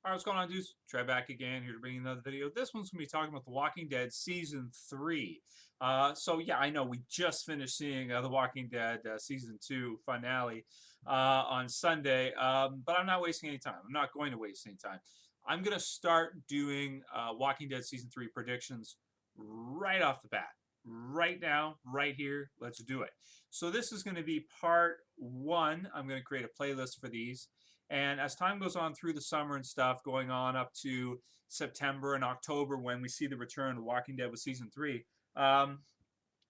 Alright, what's going on, dudes? Trey back again, here to bring you another video. This one's going to be talking about The Walking Dead Season 3. So yeah, I know we just finished seeing The Walking Dead Season 2 finale on Sunday, but I'm not wasting any time. I'm not going to waste any time. I'm going to start doing Walking Dead Season 3 predictions right off the bat. Right now, right here, let's do it. So this is going to be part 1. I'm going to create a playlist for these. And as time goes on through the summer and stuff, going on up to September and October when we see the return of Walking Dead with Season 3, I'm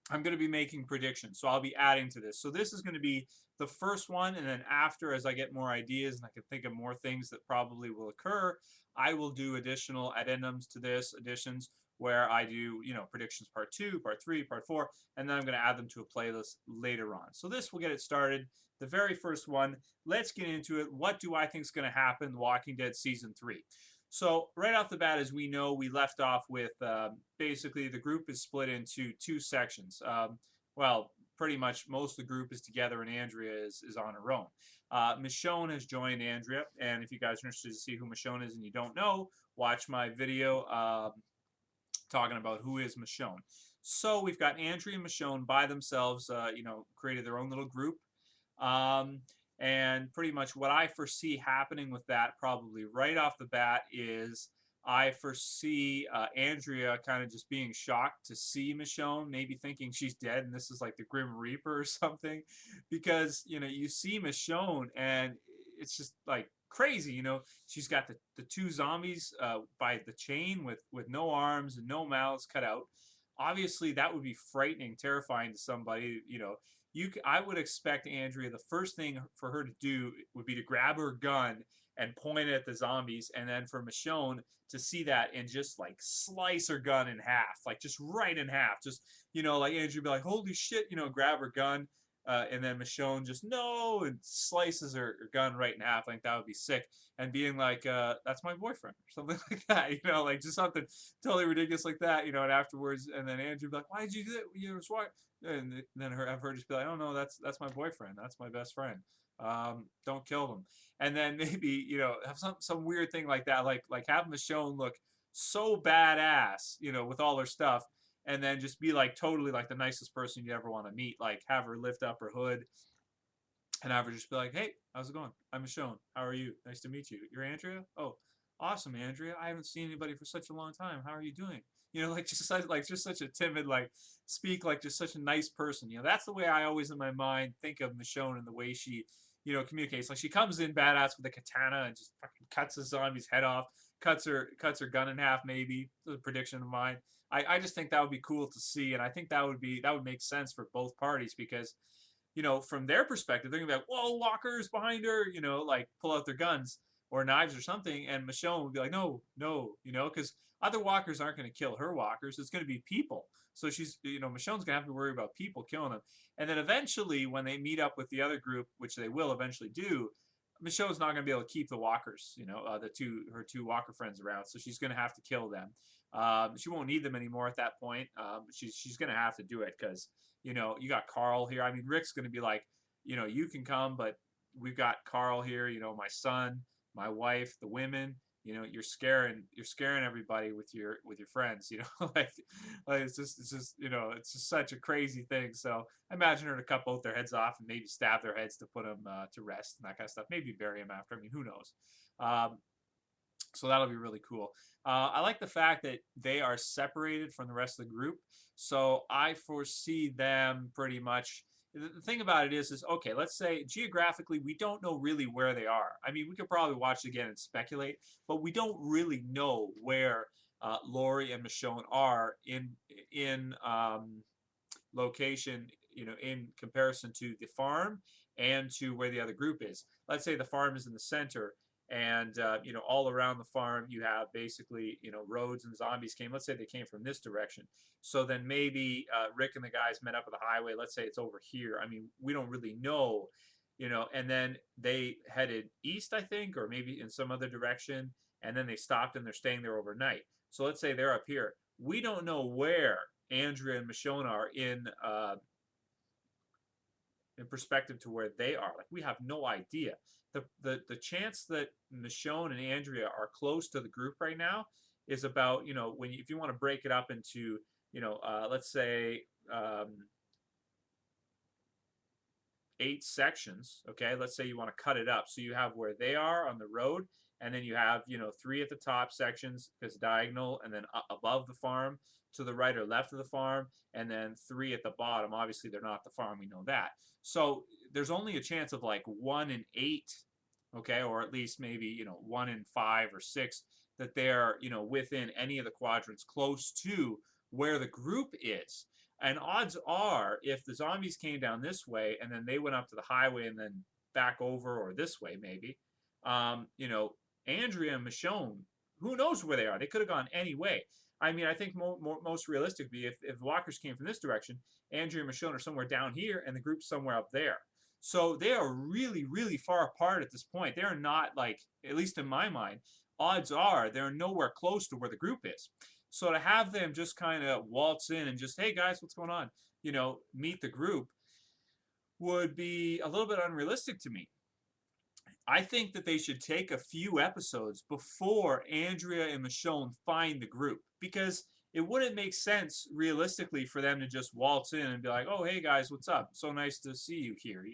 going to be making predictions. So I'll be adding to this. So this is going to be the first one, and then after, as I get more ideas and I can think of more things that probably will occur, I will do additional addendums to this, additions, where I do, predictions part 2, part 3, part 4, and then I'm going to add them to a playlist later on. So this will get it started. The very first one, let's get into it. What do I think is going to happen in Walking Dead Season 3? So right off the bat, as we know, we left off with basically the group is split into 2 sections. Well, pretty much most of the group is together and Andrea is on her own. Michonne has joined Andrea, and if you guys are interested to see who Michonne is and you don't know, watch my video talking about who is Michonne. So we've got Andrea and Michonne by themselves, created their own little group. And pretty much what I foresee happening with that probably right off the bat is I foresee Andrea kind of just being shocked to see Michonne, maybe thinking she's dead and this is like the Grim Reaper or something. Because, you see Michonne and it's just like crazy, she's got the 2 zombies by the chain with no arms and no mouths cut out. Obviously, that would be frightening, terrifying to somebody, I would expect Andrea, the first thing for her to do would be to grab her gun and point it at the zombies, and then for Michonne to see that and just like slice her gun in half, like just right in half, just like Andrea would be like, "Holy shit!" Grab her gun, and then Michonne just no and slices her gun right in half. I think that would be sick, and being like, "That's my boyfriend," or something like that, like just something totally ridiculous like that, and afterwards, and then Andrea would be like, "Why did you do that? You was why?" And then have her just be like, "Oh no, that's my boyfriend. That's my best friend. Don't kill them." And then maybe have some weird thing like that, like have Michonne look so badass, with all her stuff, and then just be like totally like the nicest person you ever want to meet. Like have her lift up her hood and have her just be like, "Hey, how's it going? I'm Michonne. How are you? Nice to meet you. You're Andrea? Oh, awesome, Andrea. I haven't seen anybody for such a long time. How are you doing?" Like just such a timid, like speak like just such a nice person. That's the way I always in my mind think of Michonne and the way she, communicates. Like she comes in badass with a katana and just fucking cuts a zombie's head off, cuts her gun in half. Maybe it's a prediction of mine. I just think that would be cool to see, and I think that would make sense for both parties because from their perspective, they're gonna be like, "Whoa, walkers behind her!" Like pull out their guns or knives or something, and Michonne would be like, "No, no," because other walkers aren't gonna kill her walkers. It's gonna be people. So she's, Michonne's gonna have to worry about people killing them. And then eventually, when they meet up with the other group, which they will eventually do, Michonne's not going to be able to keep the walkers, her 2 walker friends around, so she's going to have to kill them. She won't need them anymore at that point. She's going to have to do it because you got Carl here. I mean, Rick's going to be like, you can come, but we've got Carl here. My son, my wife, the women. You're scaring everybody with your friends. Like it's just such a crazy thing. So I imagine her to cut both their heads off and maybe stab their heads to put them to rest and that kind of stuff. Maybe bury them after. I mean, who knows? So that'll be really cool. I like the fact that they are separated from the rest of the group. So I foresee them pretty much. The thing about it is okay, let's say geographically, we don't know really where they are. I mean, we could probably watch it again and speculate, but we don't really know where Lori and Michonne are in location, in comparison to the farm and to where the other group is. Let's say the farm is in the center, and all around the farm you have basically roads, and zombies came. Let's say they came from this direction, so then maybe Rick and the guys met up at the highway. Let's say it's over here. I mean, we don't really know, and then they headed east, I think, or maybe in some other direction, and then they stopped and they're staying there overnight. So let's say they're up here. We don't know where Andrea and Michonne are in perspective to where they are. Like we have no idea. The chance that Michonne and Andrea are close to the group right now is about, when if you want to break it up into, let's say, 8 sections. Okay, let's say you want to cut it up, so you have where they are on the road, and then you have, 3 at the top sections because diagonal, and then above the farm to the right or left of the farm, and then 3 at the bottom. Obviously they're not the farm, we know that. So there's only a chance of like 1 in 8, okay, or at least maybe, 1 in 5 or 6, that they're, within any of the quadrants close to where the group is. And odds are, if the zombies came down this way and then they went up to the highway and then back over, or this way maybe, Andrea and Michonne, who knows where they are? They could have gone any way. I mean, I think most realistically, if walkers came from this direction, Andrea and Michonne are somewhere down here and the group's somewhere up there. So they are really, really far apart at this point. They are not, like, at least in my mind, odds are they're nowhere close to where the group is. So to have them just kind of waltz in and just, hey guys, what's going on? Meet the group would be a little bit unrealistic to me. I think that they should take a few episodes before Andrea and Michonne find the group, because it wouldn't make sense realistically for them to just waltz in and be like, oh, hey guys, what's up? So nice to see you here,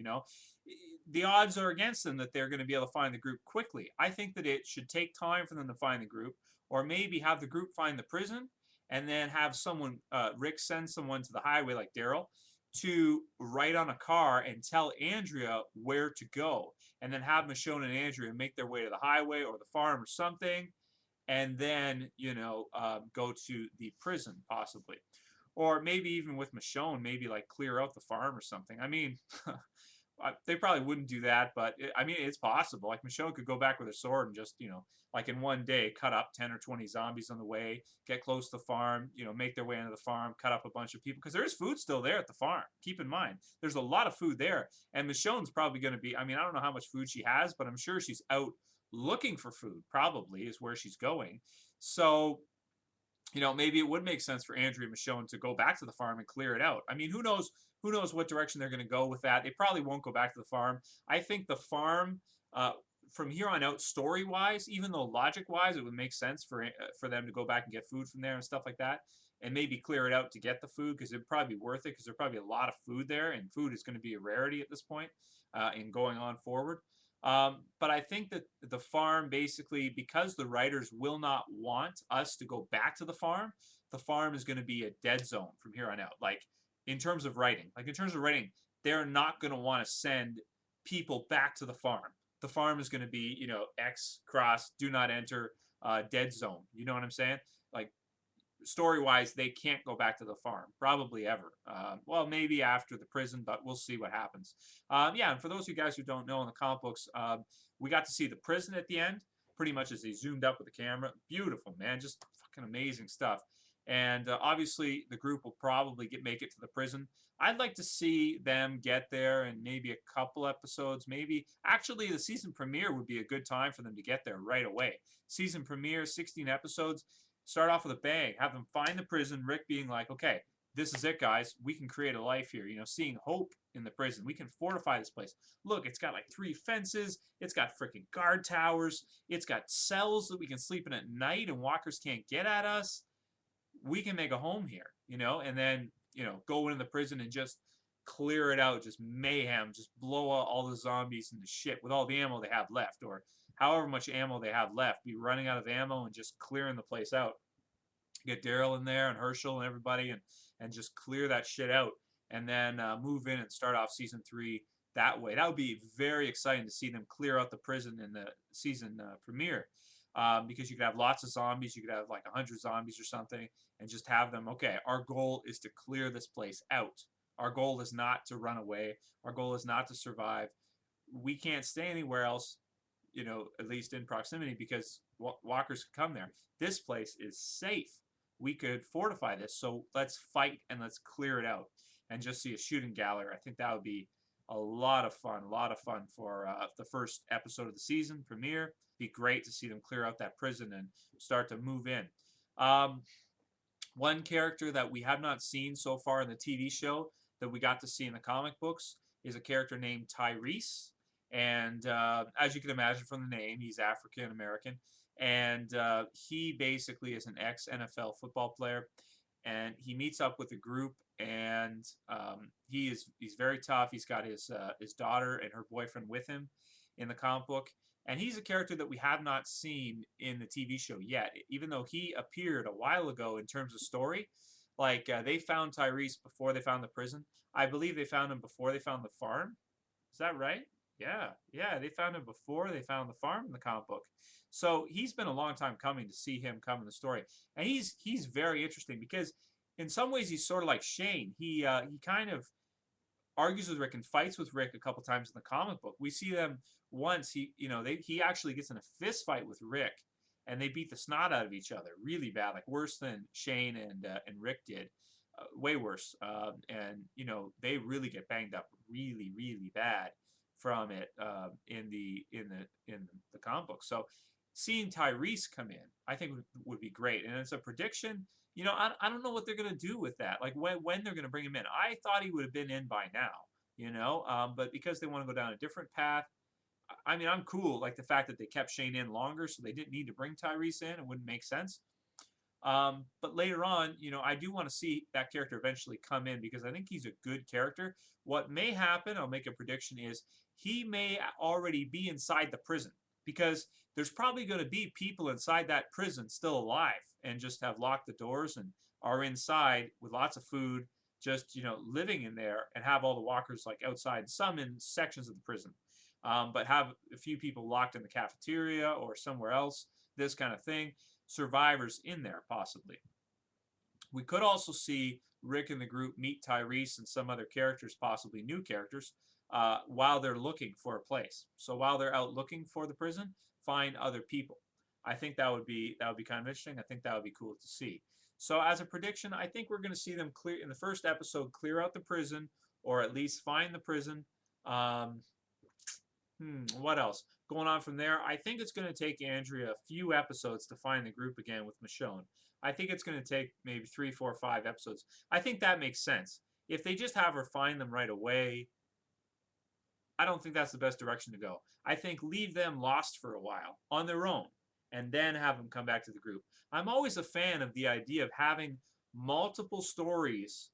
The odds are against them that they're going to be able to find the group quickly. I think that it should take time for them to find the group, or maybe have the group find the prison and then have someone, Rick send someone to the highway like Daryl, to write on a car and tell Andrea where to go, and then have Michonne and Andrea make their way to the highway or the farm or something, and then go to the prison possibly, or maybe even with Michonne, maybe like clear out the farm or something. I mean, they probably wouldn't do that, but I mean, it's possible. Like Michonne could go back with her sword and just, like in one day, cut up 10 or 20 zombies on the way, get close to the farm, make their way into the farm, cut up a bunch of people, because there is food still there at the farm. Keep in mind, there's a lot of food there, and Michonne's probably going to be, I mean, I don't know how much food she has, but I'm sure she's out looking for food, probably is where she's going. So, maybe it would make sense for Andrea and Michonne to go back to the farm and clear it out. I mean, who knows what direction they're going to go with that. They probably won't go back to the farm. I think the farm, from here on out, story-wise, even though logic-wise it would make sense for them to go back and get food from there and stuff like that, and maybe clear it out to get the food, because it'd probably be worth it, because there's probably a lot of food there, and food is going to be a rarity at this point in going on forward. But I think that the farm, basically, because the writers will not want us to go back to the farm is going to be a dead zone from here on out. Like in terms of writing, they're not going to want to send people back to the farm. The farm is going to be, X cross, do not enter, dead zone. You know what I'm saying? Like, story-wise, they can't go back to the farm, probably ever. Well, maybe after the prison, but we'll see what happens. Yeah, and for those of you guys who don't know, in the comic books, we got to see the prison at the end, pretty much as they zoomed up with the camera. Beautiful, man, just fucking amazing stuff. And obviously, the group will probably make it to the prison. I'd like to see them get there in maybe a couple episodes. Maybe, actually, the season premiere would be a good time for them to get there right away. Season premiere, 16 episodes. Start off with a bang. Have them find the prison. Rick being like, okay, this is it, guys. We can create a life here. Seeing hope in the prison. We can fortify this place. Look, it's got like 3 fences. It's got freaking guard towers. It's got cells that we can sleep in at night and walkers can't get at us. We can make a home here, and then, go into the prison and just clear it out, just mayhem, just blow out all the zombies into shit with all the ammo they have left, or however much ammo they have left, be running out of ammo and just clearing the place out. Get Daryl in there and Herschel and everybody, and just clear that shit out, and then move in and start off season 3 that way. That would be very exciting to see them clear out the prison in the season premiere. Because you could have lots of zombies, you could have like 100 zombies or something, and just have them, okay, our goal is to clear this place out. Our goal is not to run away. Our goal is not to survive. We can't stay anywhere else, at least in proximity, because walkers could come there. This place is safe. We could fortify this, so let's fight and let's clear it out and just see a shooting gallery. I think that would be a lot of fun for the first episode of the season premiere. Be great to see them clear out that prison and start to move in. One character that we have not seen so far in the TV show that we got to see in the comic books is a character named Tyrese. And as you can imagine from the name, he's African American. And he basically is an ex NFL football player. And he meets up with a group, and he's very tough. He's got his daughter and her boyfriend with him in the comic book, and he's a character that we have not seen in the TV show yet, even though he appeared a while ago in terms of story. Like they found Tyrese before they found the prison. I believe they found him before they found the farm. Is that right? Yeah, yeah, they found him before they found the farm in the comic book. So he's been a long time coming to see him come in the story, and he's very interesting because in some ways he's sort of like Shane. He kind of argues with Rick and fights with Rick a couple times in the comic book. We see them once. He actually gets in a fist fight with Rick, and they beat the snot out of each other really bad, like worse than Shane and Rick did, way worse. And they really get banged up really really bad from it in the comic book. So seeing Tyrese come in, I think would be great. And it's a prediction. I don't know what they're going to do with that. Like when they're going to bring him in. I thought he would have been in by now, but because they want to go down a different path, I mean, I'm cool. Like the fact that they kept Shane in longer, so they didn't need to bring Tyrese in. It wouldn't make sense. But later on, I do want to see that character eventually come in because I think he's a good character. What may happen, I'll make a prediction, is he may already be inside the prison because there's probably going to be people inside that prison still alive and just have locked the doors and are inside with lots of food, just living in there, and have all the walkers like outside, some in sections of the prison, but have a few people locked in the cafeteria or somewhere else, this kind of thing. Survivors in there possibly. We could also see Rick and the group meet Tyrese and some other characters, possibly new characters, while they're looking for a place. So while they're out looking for the prison, find other people. I think that would be kind of interesting. I think that would be cool to see. So as a prediction, I think we're going to see them clear in the first episode, clear out the prison, or at least find the prison. What else? Going on from there, I think it's going to take Andrea a few episodes to find the group again with Michonne. I think it's going to take maybe 3, 4, 5 episodes. I think that makes sense. If they just have her find them right away, I don't think that's the best direction to go. I think leave them lost for a while on their own and then have them come back to the group. I'm always a fan of the idea of having multiple stories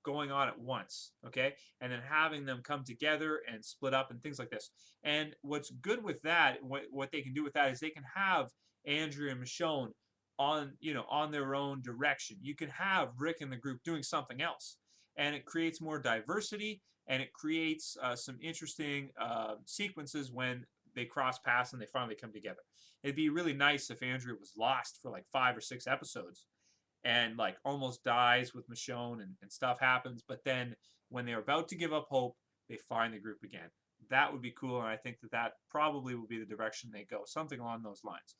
going on at once, okay? And then having them come together and split up and things like this. And what's good with that, what they can do with that is they can have Andrea and Michonne on their own direction. You can have Rick and the group doing something else. And it creates more diversity, and it creates some interesting sequences when they cross paths and they finally come together. It'd be really nice if Andrea was lost for like 5 or 6 episodes and like almost dies with Michonne and stuff happens, but then when they're about to give up hope, they find the group again. That would be cool, and I think that probably will be the direction they go, something along those lines.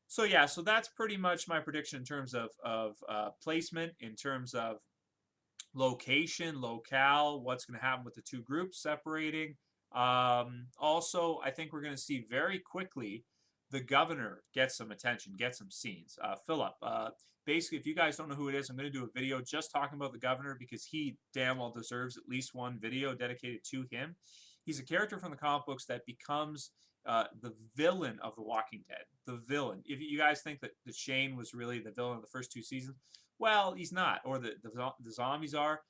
So yeah, so that's pretty much my prediction in terms of placement, in terms of location, locale, what's going to happen with the two groups separating. Also, I think we're going to see very quickly the governor get some attention, get some scenes. Philip, basically, if you guys don't know who it is, I'm going to do a video just talking about the governor because he damn well deserves at least one video dedicated to him. He's a character from the comic books that becomes the villain of The Walking Dead. The villain. If you guys think that Shane was really the villain of the first 2 seasons, well, he's not, or the zombies are.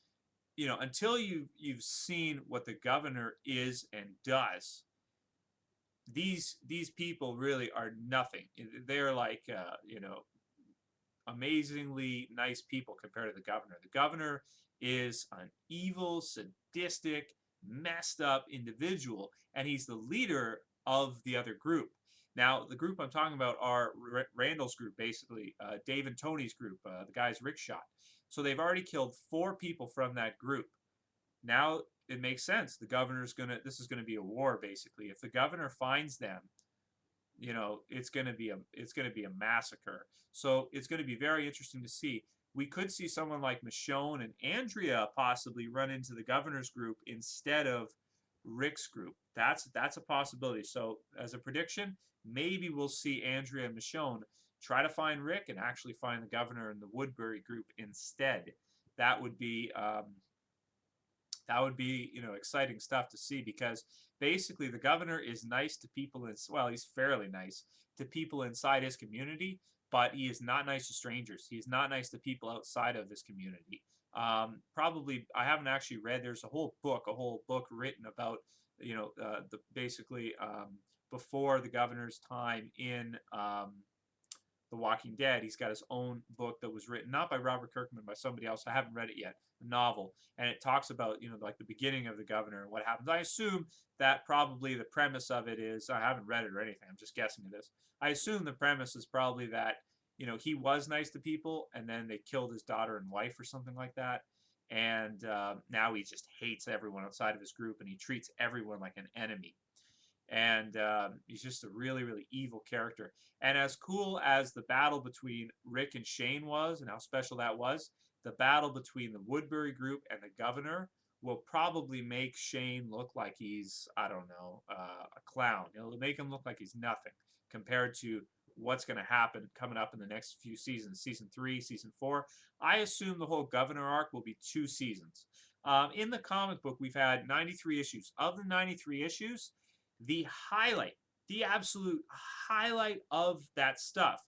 Until you've seen what the governor is and does, these people really are nothing. They're like amazingly nice people compared to the governor. The governor is an evil, sadistic, messed up individual, and he's the leader of the other group. Now, the group I'm talking about are Randall's group, basically, Dave and Tony's group, the guys Rick shot. So they've already killed 4 people from that group. Now it makes sense. The governor's this is gonna be a war, basically. If the governor finds them, it's gonna be a massacre. So it's gonna be very interesting to see. We could see someone like Michonne and Andrea possibly run into the governor's group instead of Rick's group. That's a possibility. So as a prediction, maybe we'll see Andrea and Michonne try to find Rick and actually find the governor and the Woodbury group instead. That would be That would be, exciting stuff to see, because basically the governor is nice to people well, he's fairly nice to people inside his community, but he is not nice to strangers. He's not nice to people outside of his community. Probably, I haven't actually read. There's a whole book written about, the basically before the governor's time in The Walking Dead. He's got his own book that was written not by Robert Kirkman, by somebody else. I haven't read it yet. A novel, and it talks about, like the beginning of the governor and what happens. I assume that probably the premise of it is, I haven't read it or anything, I'm just guessing at this. I assume the premise is probably that, he was nice to people, and then they killed his daughter and wife or something like that, and now he just hates everyone outside of his group, and he treats everyone like an enemy. And he's just a really, really evil character. And as cool as the battle between Rick and Shane was, and how special that was, the battle between the Woodbury group and the governor will probably make Shane look like he's, I don't know, a clown. It'll make him look like he's nothing compared to what's going to happen coming up in the next few seasons, season 3, season 4. I assume the whole governor arc will be 2 seasons. In the comic book, we've had 93 issues. Of the 93 issues, the highlight, the absolute highlight of that stuff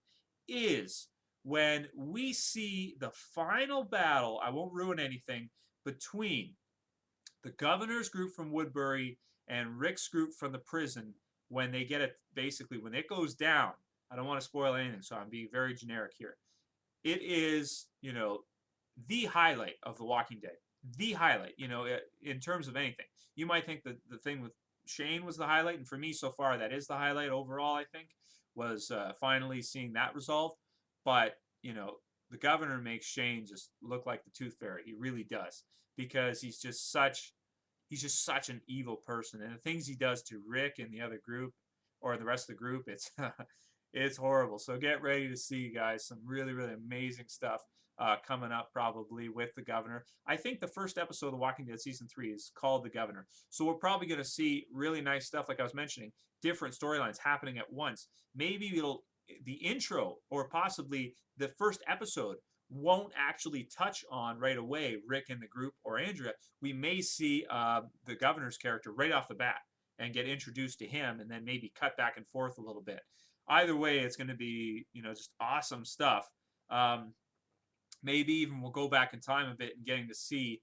is when we see the final battle, I won't ruin anything, between the governor's group from Woodbury and Rick's group from the prison, when they get it, basically, when it goes down. I don't want to spoil anything, so I'm being very generic here. It is, the highlight of The Walking Dead. The highlight, in terms of anything. You might think that the thing with Shane was the highlight, and for me so far that is the highlight overall, I think, was finally seeing that resolved. But the governor makes Shane just look like the Tooth Fairy. He really does, because he's just such an evil person, and the things he does to Rick and the other group, or the rest of the group, it's it's horrible. So get ready to see, guys, some really, really amazing stuff coming up probably with the governor. I think the first episode of The Walking Dead season 3 is called The Governor. So we're probably going to see really nice stuff, like I was mentioning, different storylines happening at once. Maybe the intro, or possibly the first episode, won't actually touch on right away Rick and the group or Andrea. We may see the governor's character right off the bat and get introduced to him, and then maybe cut back and forth a little bit. Either way, it's going to be, just awesome stuff. Maybe even we'll go back in time a bit and getting to see,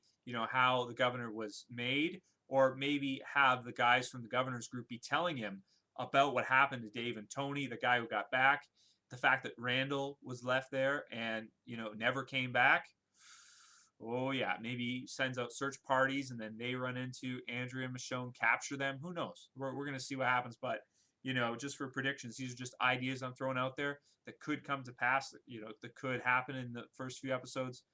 how the governor was made, or maybe have the guys from the governor's group be telling him about what happened to Dave and Tony, the guy who got back, the fact that Randall was left there and, never came back. Oh, yeah, maybe he sends out search parties, and then they run into Andrea and Michonne, capture them. Who knows? We're going to see what happens, but just for predictions, these are just ideas I'm throwing out there that could come to pass, that could happen in the first few episodes.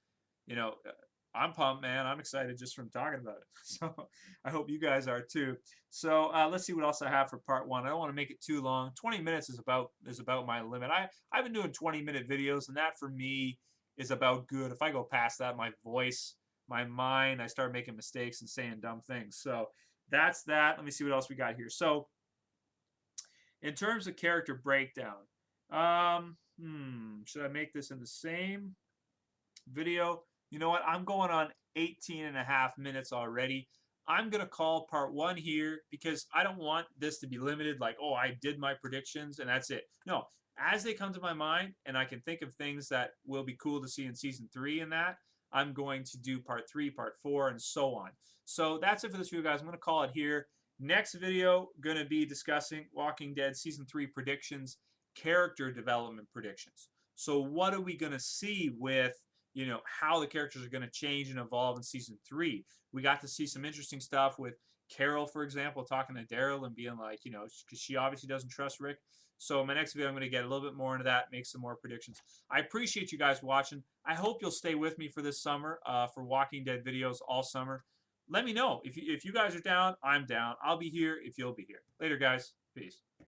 I'm pumped, man. I'm excited just from talking about it. So I hope you guys are too. So let's see what else I have for part 1. I don't want to make it too long. 20 minutes is about my limit. I've been doing 20-minute videos, and that for me is about good. If I go past that, my voice, my mind, I start making mistakes and saying dumb things. So that's that. Let me see what else we got here. So in terms of character breakdown, should I make this in the same video? You know what? I'm going on 18.5 minutes already. I'm going to call part 1 here, because I don't want this to be limited, like, oh, I did my predictions and that's it. No, as they come to my mind and I can think of things that will be cool to see in season 3 and that, I'm going to do part 3, part 4, and so on. So that's it for this video, guys. I'm going to call it here. Next video, going to be discussing Walking Dead Season 3 predictions, character development predictions. So what are we going to see with, how the characters are going to change and evolve in Season 3? We got to see some interesting stuff with Carol, for example, talking to Daryl and being like, because she obviously doesn't trust Rick. So in my next video, I'm going to get a little bit more into that, make some more predictions. I appreciate you guys watching. I hope you'll stay with me for this summer, for Walking Dead videos all summer. Let me know. If you guys are down, I'm down. I'll be here if you'll be here. Later, guys. Peace.